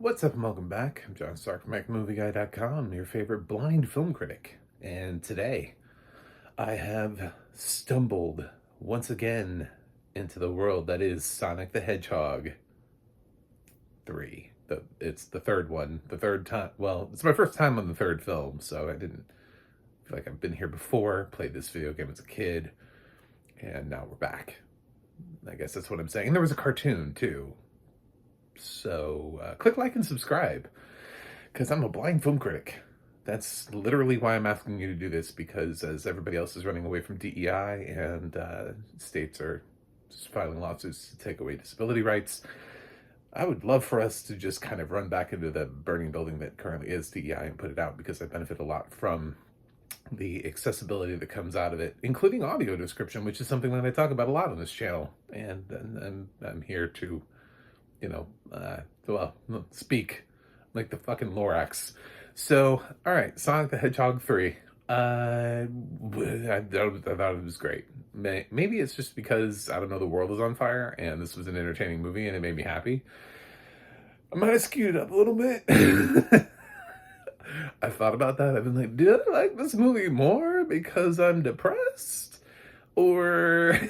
What's up and welcome back. I'm John Stark from MacMovieGuy.com, your favorite blind film critic. And today, I have stumbled once again into the world that is Sonic the Hedgehog 3. It's the third one, the third time. Well, it's my first time on the third film, so I didn't feel like I've been here before, played this video game as a kid, and now we're back. I guess that's what I'm saying. And there was a cartoon, too. So click like and subscribe, because I'm a blind film critic. That's literally why I'm asking you to do this, because as everybody else is running away from DEI and states are just filing lawsuits to take away disability rights, I would love for us to just kind of run back into the burning building that currently is DEI and put it out, because I benefit a lot from the accessibility that comes out of it, including audio description, which is something that I talk about a lot on this channel. And I'm here to, speak like the fucking Lorax. So, all right, Sonic the Hedgehog 3. I thought it was great. Maybe it's just because, I don't know, the world is on fire and this was an entertaining movie and it made me happy. I might have skewed it up a little bit. I thought about that. I've been like, did I like this movie more because I'm depressed? Or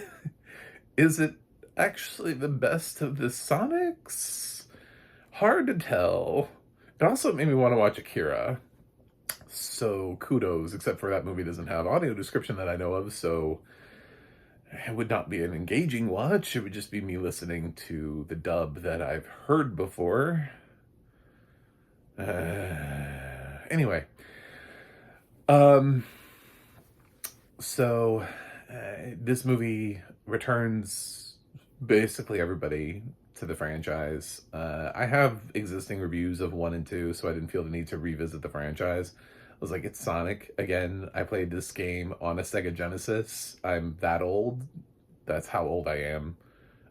is it actually the best of the Sonics? Hard to tell. It also made me want to watch Akira. So kudos, except for that movie doesn't have audio description that I know of, so it would not be an engaging watch. It would just be me listening to the dub that I've heard before. Anyway. So this movie returns basically everybody to the franchise. I have existing reviews of 1 and 2, so I didn't feel the need to revisit the franchise. I was like, it's Sonic. Again, I played this game on a Sega Genesis. I'm that old. That's how old I am.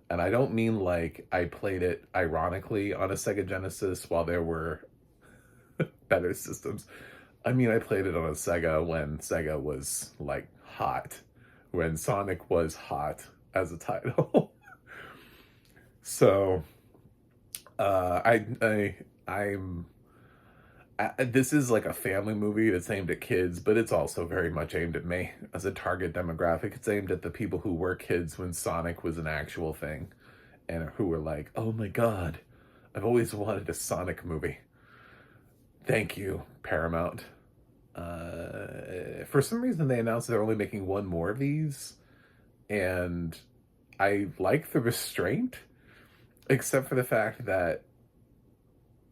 And I don't mean like I played it ironically on a Sega Genesis while there were better systems. I mean, I played it on a Sega when Sega was like hot, when Sonic was hot as a title. So, this is like a family movie that's aimed at kids, but it's also very much aimed at me as a target demographic. It's aimed at the people who were kids when Sonic was an actual thing and who were like, oh my God, I've always wanted a Sonic movie. Thank you, Paramount. For some reason, they announced they're only making 1 more of these, and I like the restraint, except for the fact that,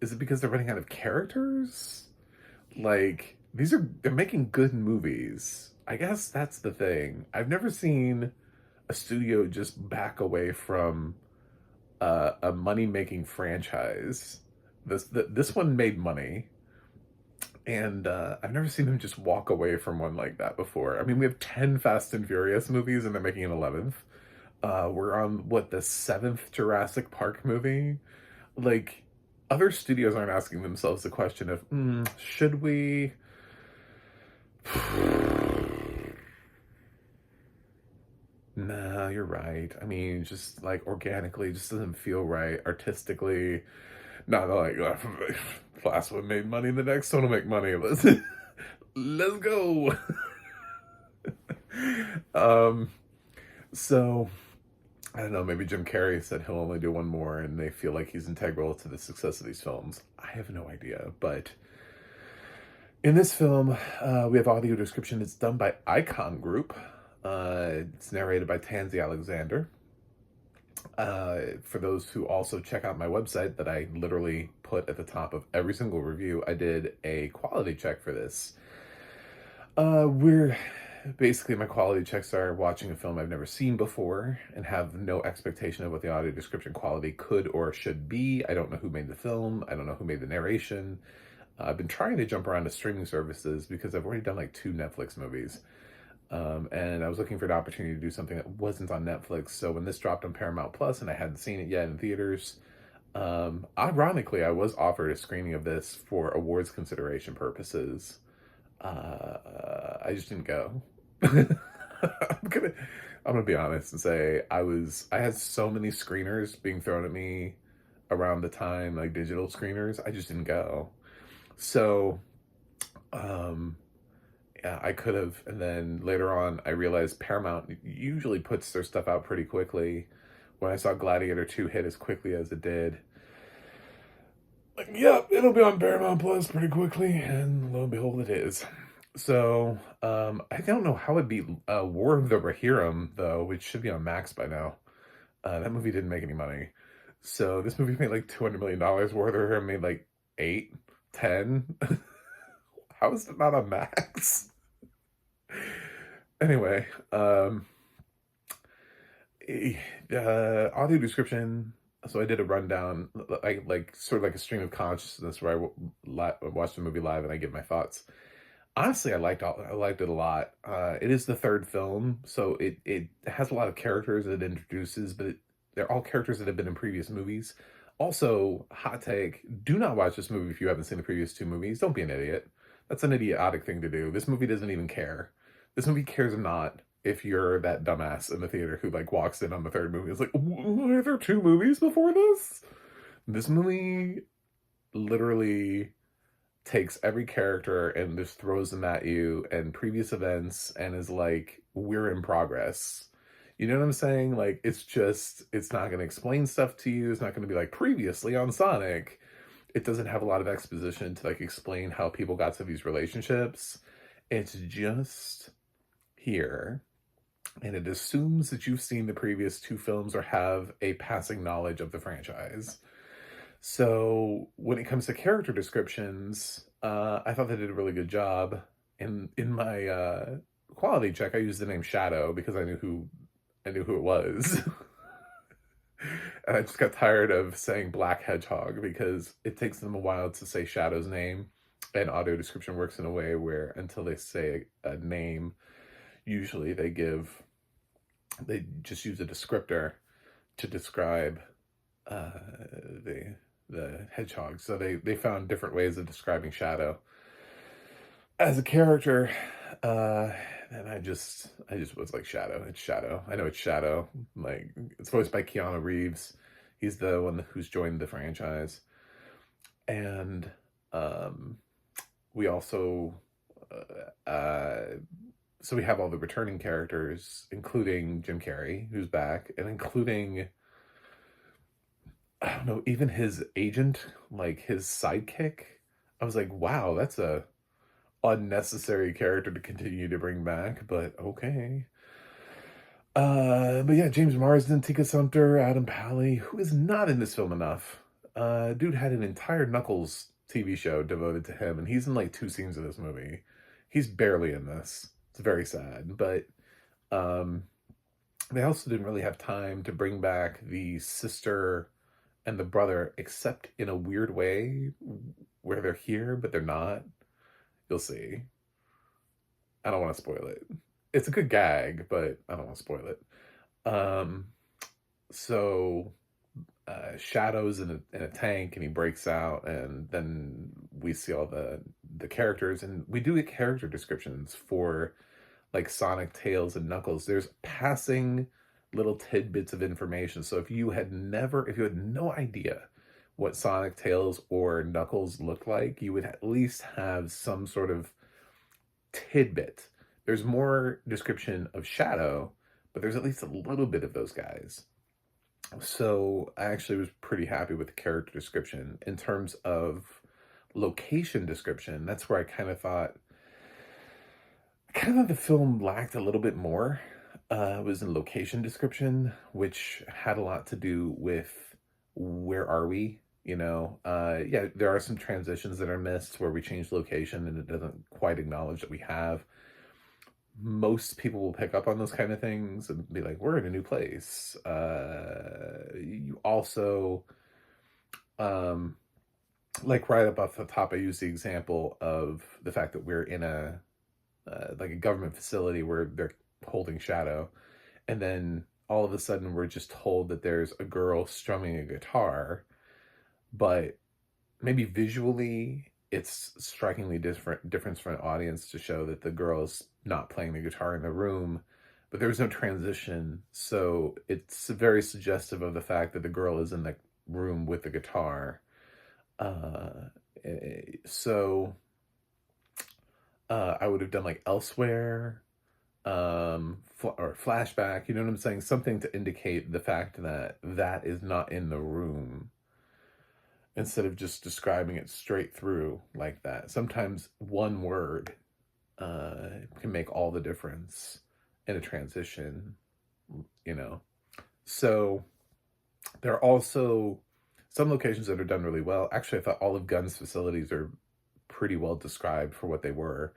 is it because they're running out of characters? Like, they're making good movies. I guess that's the thing. I've never seen a studio just back away from a money-making franchise. This one made money. And I've never seen them just walk away from one like that before. I mean, we have 10 Fast and Furious movies, and they're making an 11th. We're on, the 7th Jurassic Park movie? Like, other studios aren't asking themselves the question of, should we... Nah, you're right. I mean, just, like, organically, it just doesn't feel right. Artistically... Not like last one made money, the next one will make money. Let's go. So I don't know, maybe Jim Carrey said he'll only do 1 more and they feel like he's integral to the success of these films. I have no idea, but in this film, we have audio description. It's done by Icon Group. It's narrated by Tansy Alexander. For those who also check out my website that I literally put at the top of every single review, I did a quality check for this. Basically, my quality checks are watching a film I've never seen before and have no expectation of what the audio description quality could or should be. I don't know who made the film. I don't know who made the narration. I've been trying to jump around to streaming services because I've already done like 2 Netflix movies. And I was looking for an opportunity to do something that wasn't on Netflix. So when this dropped on Paramount Plus and I hadn't seen it yet in theaters, ironically, I was offered a screening of this for awards consideration purposes. I just didn't go. I'm gonna be honest and say I had so many screeners being thrown at me around the time, like digital screeners. I just didn't go. So, um, yeah, I could have. And then later on, I realized Paramount usually puts their stuff out pretty quickly. When I saw Gladiator 2 hit as quickly as it did, like, yep, it'll be on Paramount Plus pretty quickly. And lo and behold, it is. So, I don't know how it'd be War of the Rohirrim, though, which should be on Max by now. That movie didn't make any money. So this movie made like $200 million. War of the Rohirrim made like 8, 10. How is it not on Max? Anyway, audio description. So I did a rundown, like sort of like a stream of consciousness where I watched the movie live and I give my thoughts. Honestly, I liked it a lot. It is the third film, so it has a lot of characters it introduces, but they're all characters that have been in previous movies. Also, hot take: do not watch this movie if you haven't seen the previous two movies. Don't be an idiot. That's an idiotic thing to do. This movie doesn't even care. This movie cares not if you're that dumbass in the theater who like walks in on the third movie. It's like, were there two movies before this? This movie literally takes every character and just throws them at you and previous events and is like, we're in progress. You know what I'm saying? Like, it's not going to explain stuff to you. It's not going to be like previously on Sonic. It doesn't have a lot of exposition to like explain how people got to these relationships. It's just here. And it assumes that you've seen the previous two films or have a passing knowledge of the franchise. So when it comes to character descriptions, I thought they did a really good job. In my quality check, I used the name Shadow because I knew who it was. And I just got tired of saying Black Hedgehog because it takes them a while to say Shadow's name. And audio description works in a way where until they say a name, usually they just use a descriptor to describe the hedgehog. So they found different ways of describing Shadow as a character. And I just was like, Shadow. It's Shadow. I know it's Shadow. Like, it's voiced by Keanu Reeves. He's the one who's joined the franchise. And we also so we have all the returning characters, including Jim Carrey, who's back, and including, I don't know, even his agent, like his sidekick. I was like, wow, that's a unnecessary character to continue to bring back, but okay. But yeah, James Marsden, Tika Sumpter, Adam Pally, who is not in this film enough. Dude had an entire Knuckles TV show devoted to him, and he's in like 2 scenes of this movie. He's barely in this. It's very sad, but they also didn't really have time to bring back the sister and the brother, except in a weird way where they're here, but they're not. You'll see. I don't want to spoil it. It's a good gag, but I don't want to spoil it. So Shadow's in a tank and he breaks out, and then we see all the characters, and we do get character descriptions for like Sonic, Tails, and Knuckles. There's passing little tidbits of information. So if you had no idea what Sonic, Tails, or Knuckles looked like, you would at least have some sort of tidbit. There's more description of Shadow, but there's at least a little bit of those guys. So I actually was pretty happy with the character description. In terms of location description, that's where I kind of thought the film lacked a little bit more. It was in location description, which had a lot to do with where are we? You know, yeah, there are some transitions that are missed where we change location and it doesn't quite acknowledge that we have. Most people will pick up on those kind of things and be like, we're in a new place. You also, like right up off the top, I use the example of the fact that we're in like a government facility where they're holding Shadow. And then all of a sudden we're just told that there's a girl strumming a guitar, but maybe visually it's strikingly different for an audience to show that the girl is not playing the guitar in the room, but there's no transition. So it's very suggestive of the fact that the girl is in room with the guitar. Uh, so I would have done like elsewhere, or flashback. You know what I'm saying? Something to indicate the fact that that is not in the room, instead of just describing it straight through like that. Sometimes one word can make all the difference in a transition, you know. So there are also some locations that are done really well. Actually, I thought Olive Gunn's facilities are pretty well described for what they were.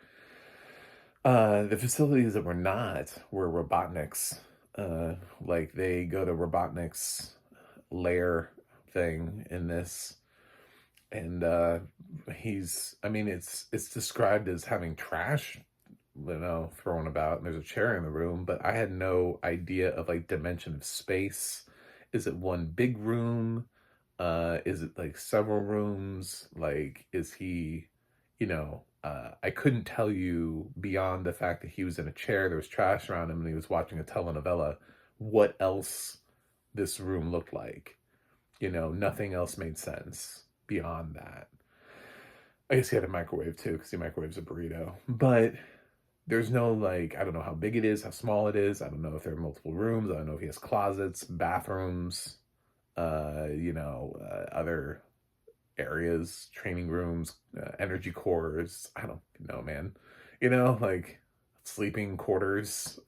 The facilities that were not were Robotnik's. Like they go to Robotnik's lair thing in this, and I mean, it's described as having trash, thrown about, and there's a chair in the room, but I had no idea of like dimension of space. Is it one big room? Is it like several rooms? Like, is he, I couldn't tell you, beyond the fact that he was in a chair, there was trash around him, and he was watching a telenovela, what else this room looked like. Nothing else made sense beyond that. I guess he had a microwave too, because he microwaves a burrito. But there's no, like, I don't know how big it is, how small it is. I don't know if there are multiple rooms. I don't know if he has closets, bathrooms, other areas, training rooms, energy cores. I don't know, man. Like sleeping quarters.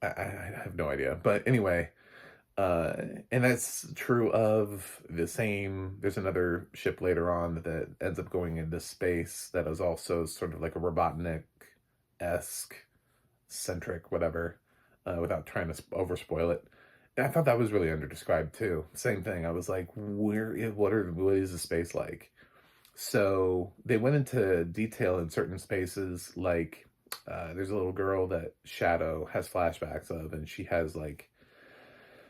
I have no idea. But anyway, and that's true of there's another ship later on that ends up going into space that is also sort of like a Robotnik-esque, centric, whatever, without trying to overspoil it. And I thought that was really underdescribed too. Same thing. I was like, what is the space like? So they went into detail in certain spaces, like there's a little girl that Shadow has flashbacks of, and she has like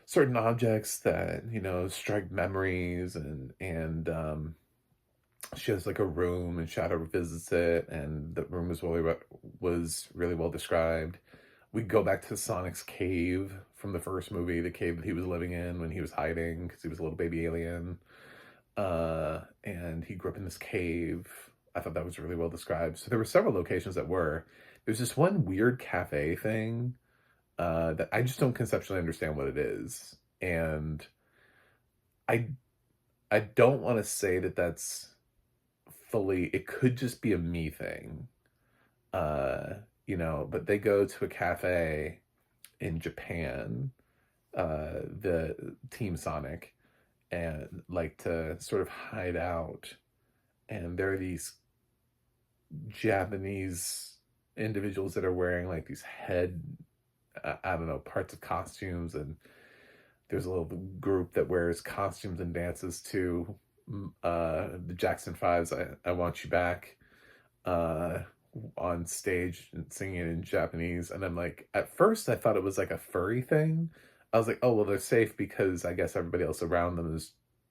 certain objects that strike memories, and she has like a room, and Shadow visits it, and the room was really well described. We go back to Sonic's cave from the first movie, the cave that he was living in when he was hiding because he was a little baby alien, and he grew up in this cave. I thought that was really well described. So there were several locations that were. There's this one weird cafe thing that I just don't conceptually understand what it is. And I don't want to say that that's fully, it could just be a me thing. But they go to a cafe in Japan, the Team Sonic, and like to sort of hide out. And there are these Japanese individuals that are wearing like these I don't know, parts of costumes, and there's a little group that wears costumes and dances to the Jackson Five's I Want You Back on stage and singing it in Japanese. And I'm like, at first I thought it was like a furry thing. I was like, oh, well, they're safe because I guess everybody else around them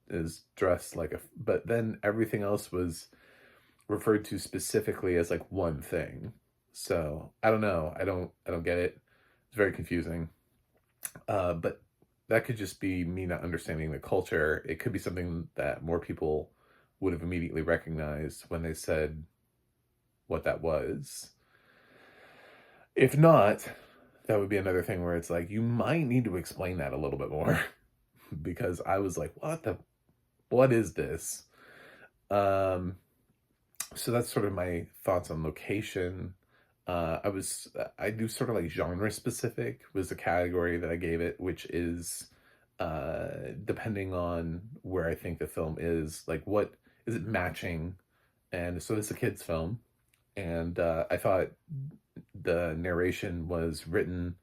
is dressed like but then everything else was referred to specifically as like one thing. So I don't know. I don't get it. It's very confusing. But that could just be me not understanding the culture. It could be something that more people would have immediately recognized when they said what that was. If not, that would be another thing where it's like, you might need to explain that a little bit more. Because I was like, what is this? So that's sort of my thoughts on location. I do sort of like genre specific was the category that I gave it, which is depending on where I think the film is, like what is it matching? And so this is a kid's film, and I thought the narration was written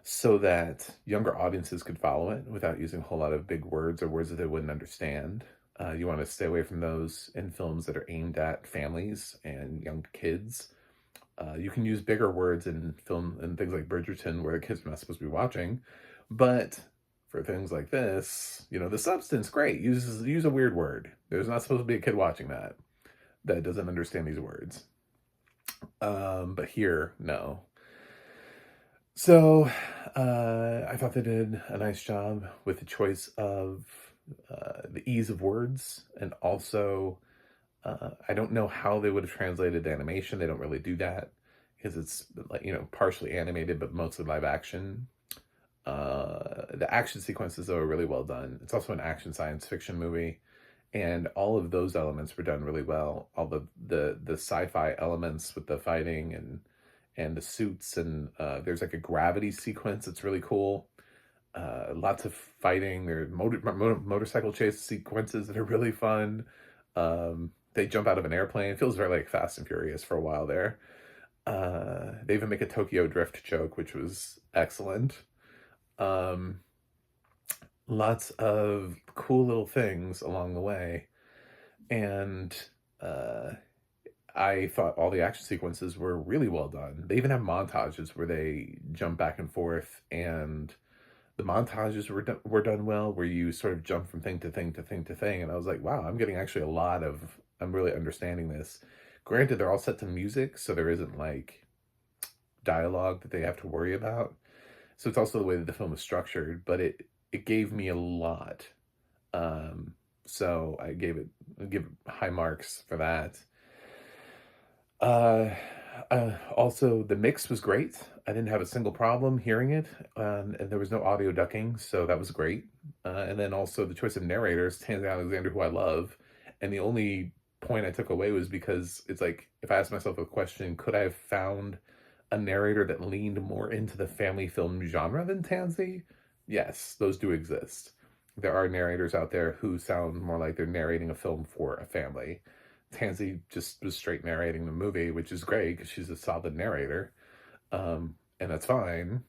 so that younger audiences could follow it without using a whole lot of big words or words that they wouldn't understand. You want to stay away from those in films that are aimed at families and young kids. You can use bigger words in film and things like Bridgerton where the kids are not supposed to be watching. But for things like this, the substance, great. Use a weird word. There's not supposed to be a kid watching that doesn't understand these words. But here, no. So, I thought they did a nice job with the choice of the ease of words, and also I don't know how they would have translated the animation. They don't really do that because it's like partially animated, but mostly live action. The action sequences though are really well done. It's also an action science fiction movie, and all of those elements were done really well. All the sci-fi elements with the fighting and the suits, and there's like a gravity sequence that's really cool. Lots of fighting. There are motorcycle chase sequences that are really fun. They jump out of an airplane. It feels very like Fast and Furious for a while there. They even make a Tokyo Drift joke, which was excellent. Um, Lots of cool little things along the way. And uh, I thought all the action sequences were really well done. They even have montages where they jump back and forth, and the montages were done well, where you sort of jump from thing to thing to thing to thing. And I was like, wow, I'm getting actually a lot of, I'm really understanding this. Granted, they're all set to music, so there isn't like dialogue that they have to worry about. So it's also the way that the film is structured, but it gave me a lot. Um, so I give it high marks for that. Uh, Also, the mix was great. I didn't have a single problem hearing it, and there was no audio ducking, so that was great. And then also the choice of narrators, Tansy Alexander, who I love, and the only point I took away was because it's like if I asked myself a question, could I have found a narrator that leaned more into the family film genre than Tansy? Yes, those do exist. There are narrators out there who sound more like they're narrating a film for a family. Tansy just was straight narrating the movie, which is great because she's a solid narrator, and that's fine.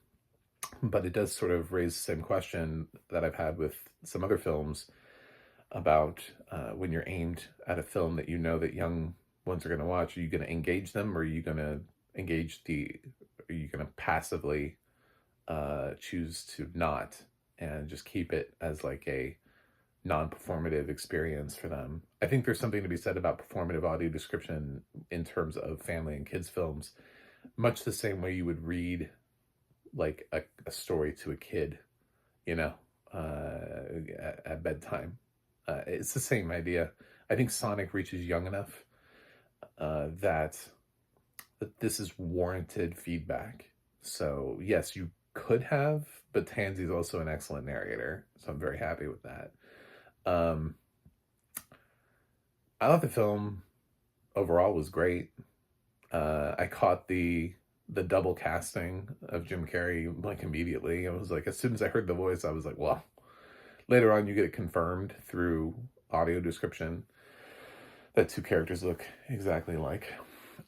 But it does sort of raise the same question that I've had with some other films about when you're aimed at a film that you know that young ones are going to watch. Are you going to engage them, or are you going to engage the? Are you going to passively choose to not and just keep it as like a non-performative experience for them? I think there's something to be said about performative audio description in terms of family and kids films, much the same way you would read like a story to a kid, you know, at bedtime. It's the same idea. I think Sonic reaches young enough that this is warranted feedback. So yes, you could have, but Tansy's also an excellent narrator, so I'm very happy with that. Um, I thought the film overall was great. I caught the double casting of Jim Carrey like immediately. I was like, as soon as I heard the voice, I was like, well. Later on, you get it confirmed through audio description that two characters look exactly alike.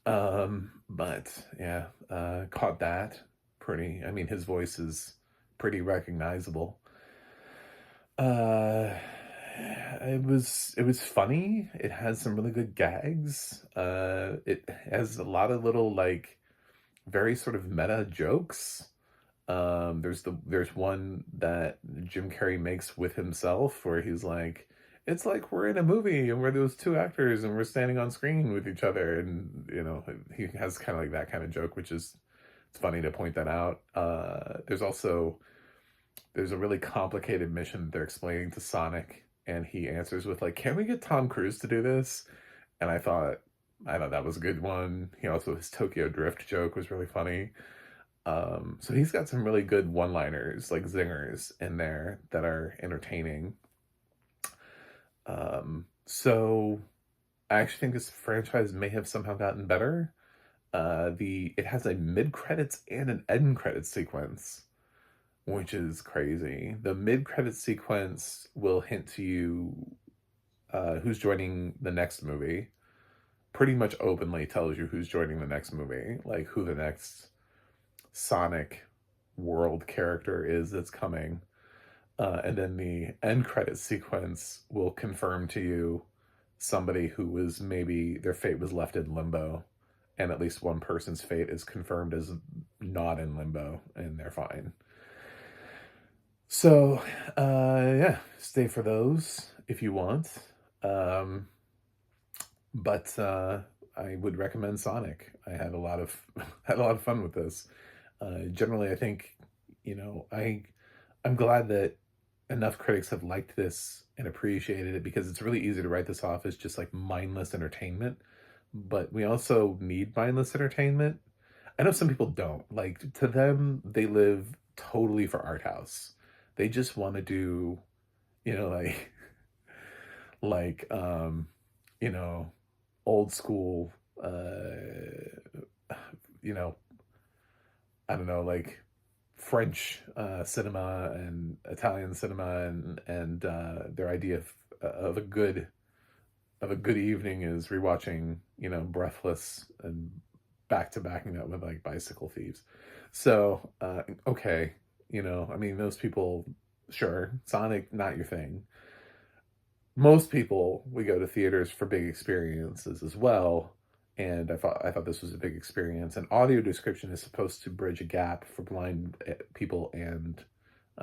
But yeah, caught that pretty. I mean, his voice is pretty recognizable. Uh, it was funny. It has some really good gags. It has a lot of little like very sort of meta jokes. There's one that Jim Carrey makes with himself where he's like, it's like we're in a movie and we're those two actors and we're standing on screen with each other, and he has kind of like that kind of joke, which is it's funny to point that out. There's a really complicated mission that they're explaining to Sonic, and he answers with like, "Can we get Tom Cruise to do this?" And I thought that was a good one. He also his Tokyo Drift joke was really funny. So he's got some really good one-liners, like zingers in there that are entertaining. So I actually think this franchise may have somehow gotten better. It has a mid-credits and an end credits sequence, which is crazy. The mid-credits sequence will hint to you who's joining the next movie. Pretty much openly tells you who's joining the next movie, like who the next Sonic world character is that's coming. And then the end credit sequence will confirm to you somebody who was maybe their fate was left in limbo, and at least one person's fate is confirmed as not in limbo, and they're fine. So, yeah, stay for those if you want. Um, but I would recommend Sonic. I had a lot of had a lot of fun with this. Generally, I think, I'm glad that enough critics have liked this and appreciated it, because it's really easy to write this off as just like mindless entertainment. But we also need mindless entertainment. I know some people don't. Like, to them, they live totally for art house. They just want to do, like like you know, old school, you know, I don't know, like French cinema and Italian cinema, and their idea of a good evening is rewatching, Breathless and back to backing that with like Bicycle Thieves. So, okay, I mean, those people, sure, Sonic, not your thing. Most people, we go to theaters for big experiences as well, and I thought this was a big experience. And audio description is supposed to bridge a gap for blind people and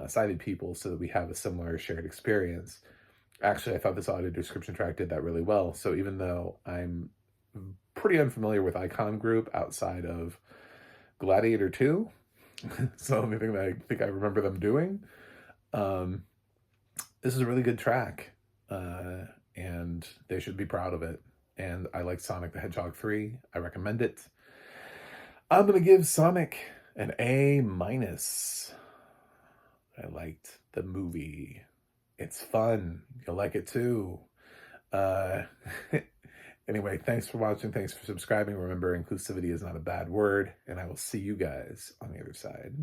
sighted people, so that we have a similar shared experience. Actually, I thought this audio description track did that really well. So even though I'm pretty unfamiliar with Icon Group outside of Gladiator 2, it's the only thing that I think I remember them doing, um, this is a really good track, and they should be proud of it. And I like Sonic the Hedgehog 3. I recommend it. I'm going to give Sonic an A minus. I liked the movie. It's fun. You'll like it too. Uh, anyway, thanks for watching. Thanks for subscribing. Remember, inclusivity is not a bad word, and I will see you guys on the other side.